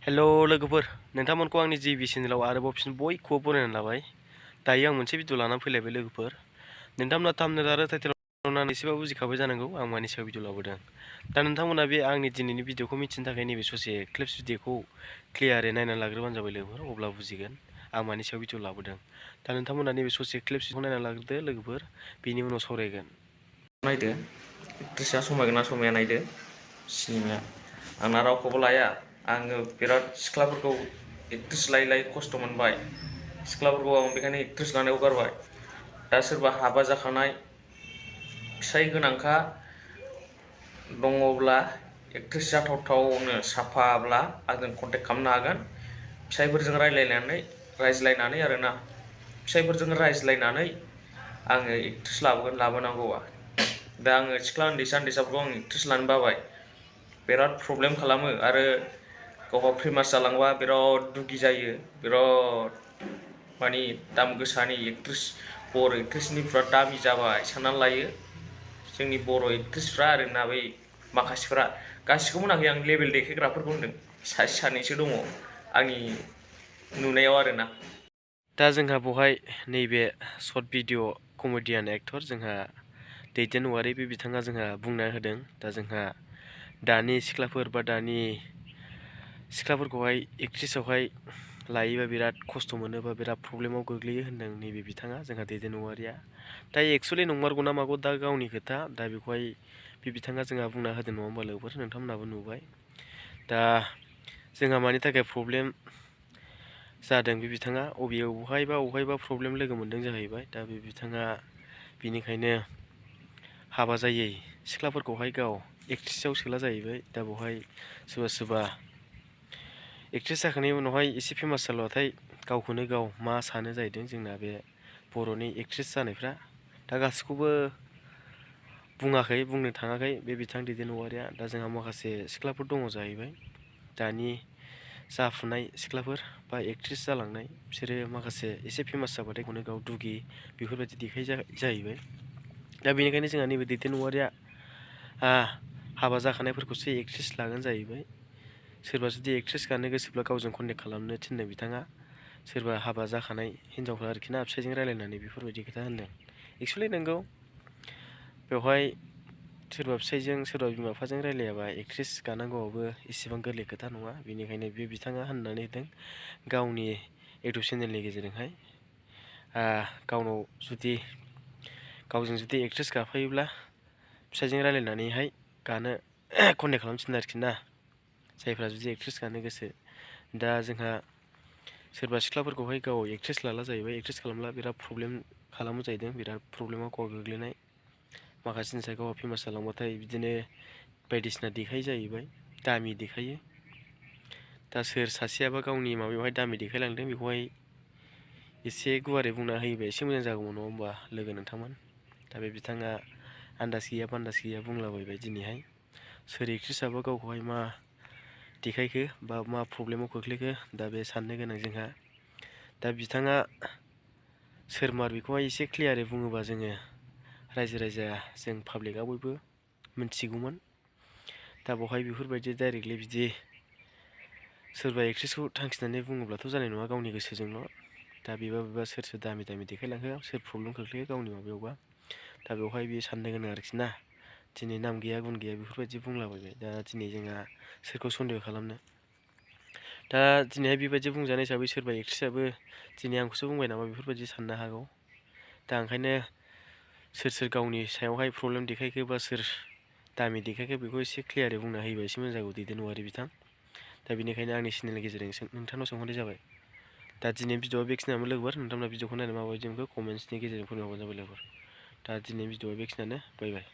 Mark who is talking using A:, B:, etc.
A: हेल' लोगोफोर नोंथांमोनखौ आंनि जिबि चेनेलाव आरोबाव फिन बयखौबो बरायनानै लाबाय। दायो आं मोनसे भिडिअ लानानै फैलायबाय लोगोफोर। नोंथांमोना थाम्बनेल आरो टाइटेलाव नायनानै एसेबाबो बुजिखाबाय जानांगौ आं मानि सायाव भिडिअ लाबोदों। दा नोंथांमोना बे आंनि दिनैनि भिडिअखौ मिथिनो थाखाय नैबे ससे क्लिप्स भिडिअखौ क्लियारै नायनानै लाग्रोबानो जाबाय लोगोफोर, अब्ला बुजिगोन आं मानि सायाव भिडिअ लाबोदों। दा नोंथांमोना नैबे ससे क्लिप्सखौ नायनानै लाग्रोदो लोगोफोर, बेनि उनाव सावरायगोन।
B: नायदो एक्ट्रेसा समायगोना समाया नायदो सिनेमाया। आंना रावखौबो लाया, आङो बिराद सिख्लाफोरखौ एक्ट्रेस लायै खस्थ' मोनबाय। सिख्लाफोरखौ आं बेखायनो एक्ट्रेस लानायाव गारबाय। दा सोरबा हाबा जाखानाय फिसाय गोनांखा दङब्ला एक्ट्रेस जाथावथावनो साफाब्ला आंजों कन्टेक्ट खालामनो हागोन। फिसायफोरजों रायज्लायनानै आरोना, फिसायफोरजों रायज्लायनानै आङो एक्ट्रेस लाबोनांगौआ। दा आङो सिख्ला उन्दैसाफोरखौ आं एक्ट्रेस लानो बाबाय, बिराद प्रब्लेम खालामो आरो गावहा फेमास जालांबा बिराद दुगि जायो। बिराद मानि दाम गोसानि एक्ट्रेस, बर' एक्ट्रेसनिफ्रा दामि जाबाय साननानै लायो जोंनि बर' एक्ट्रेसफ्रा आरोना। बै माखासेफ्रा, गासिखौबो होनाखै आं, लेभेल देखायग्राफोरखौ होनदों। सासे सानैसो दङ आंनि नुनायाव आरोना।
A: दा जोंहा बेवहाय नैबे सर्ट भिडिअ कमेडियान एक्टर जोंहा दैदेन औवारि, बे बिथाङा जोंहा बुंना होदों। दा जोंहा दानि सिख्लाफोर बा दानि सिख्लाफोरखौहाय एक्ट्रेसआवहाय लायोबा बिराद खस्थ' मोनो बा बिराद प्रब्लेमाव गोग्लैयो होनदों नैबे बिथाङा, जोंहा दैदेन औवारिया। दा एक्सुवेलि नंमारगौ ना मागौ दा गावनि खोथा। दा बेखौहाय बे बिथाङा जोंहा बुंना होदों नङा होमबा लोगोफोर, नोंथांमोनाबो नुबाय। दा जोंहा मानि थाखाय प्रब्लेम जादों बे बिथाङा अबेहायबा प्रब्लेम लोगो मोनदों जाहैबाय। दा बे बिथाङा बिनिखायनो हाबा जायै सिख्लाफोरखौहाय गाव एक्ट्रेसआव सोला जाहैबाय। दा बेवहाय सोरबा एक्ट्रेस जाखांनायनि उनावहाय एसे फेमास जाब्लाथाय गावखौनो गाव मा सानो जाहैदों जोंना बे बर'नि एक्ट्रेस जानायफ्रा। दा गासिखौबो बुङाखै, बुंनो थाङाखै बे बिथां दैदेन औवारिया। दा जोंहा माखासे सिख्लाफोर दङ जाहैबाय, दानि जाफुनाय सिख्लाफोर बा एक्ट्रेस जालांनाय, बिसोरो माखासे एसे फेमास जाबाथाय गावखौनो गाव दुगि बेफोरबायदि देखाय जाहैबाय। दा बेनिखायनो जोंहा नैबे दैदेन औवारिया हाबा जाखानायफोरखौसो एक्ट्रेस लागोन जाहैबाय। सोरबा जुदि एक्ट्रेस गानो गोसोब्ला गावजों कन्टेक्ट खालामनो थिनदों बिथाङा। सोरबा हाबा जाखानाय हिनजावफ्रा आरोखि ना, फिसायजों रायलायनानै बेफोरबायदि खोथा होनदों। एक्सुवेलि नंगौ, बेवहाय सोरबा फिसायजों सोरबा बिमा बिफाजों रायलायाबा एक्ट्रेस गानांगौआबो इसेबां गोरलै खोथा नङा। बेनिखायनो बे बिथाङा होननानै होदों गावनि इउटुब चेनेलनि गेजेरजोंहाय गावजों जुदि एक्ट्रेस गाफायोब्ला फिसायजों रायलायनानैहाय गानो कन्टेक्ट खालामनो थिनदों आरोखि ना, जायफ्रा जुदि एक्ट्रेस गानो गोसो। दा जोंहा सोरबा सिख्लाफोरखौहाय गाव एक्ट्रेस लाला जाहैबाय, एक्ट्रेस खालामब्ला बिराद प्रब्लेम खालामो जाहैदों, बिराद प्रब्लेमाव गाव गोग्लैनाय। माखासे जिनिसा गावहा फेमास जालांबाथाय बिदिनो बायदिसिना देखायो जाहैबाय, दामि देखायो। दा सोर सासेयाबा गावनि माबायावहाय दामि देखायलांदों बेखौहाय एसे गुवारै बुंना होयोबा एसे मोजां जागौमोन नङा होमबा लोगो नोंथांमोन। दा बे बिथाङा आन्दाज गैया बान्दाज गैया बुंलाबायबाय दिनैहाय। सोर एक्ट्रेसआबो गावखौहाय मा देखायखो बा मा प्रब्लेमाव खोख्लैखो, दा बे साननो गोनां जोंहा। दा बिथाङा सोरमार बेखौहाय एसे क्लियारै बुङोबा जोङो रायजो राजा जों पाब्लिकआ बयबो मिथिगौमोन। दा बेवहाय बेफोरबायदि डाइरेक्टलि बिदि सोरबा एक्ट्रेसखौ थांखिनानै बुङोब्लाथ' जानाय नङा गावनि गोसोजोंल'। दा बेबा सोर दामि देखायलांखो, सोर प्रब्लेम खोख्लैयो गावनि माबायावबा। दा बेवहाय बेयो साननो गोनां आरोखि ना। दिनै नाम गैया गुन गैया बेफोरबायदि बुंलाबायबाय। दा दिनै जोंहा सोरखौ सन्देह खालामनो। दा दिनैहाय बेबायदि बुंजानाय हिसाबै सोरबा एक्ट्रेसआबो दिनै आंखौसो बुंबाय नामा बेफोरबायदि साननो हागौ। दा ओंखायनो सोर गावनि सायावहाय प्रब्लेम देखायखो बा सोर दामि देखायखो बेखौ एसे क्लियारै बुंना होयोबा एसे मोजां जागौ दैदेन औवारि बिथां। दा बेनिखायनो आंनि चेनेलनि गेजेरजों नोंथांनाव सोंहरनाय जाबाय। दा दिनै भिडिअआ बेखिनियानो लोगोफोर, नोंथांमोना भिडिअखौ नायनानै माबायदि मोनखो कमेन्ट्सनि गेजेरजों फोरमायहरबानो जाबाय लोगोफोर। दा दिनै भिडिअआ बेखिनियानो, बाय बाय।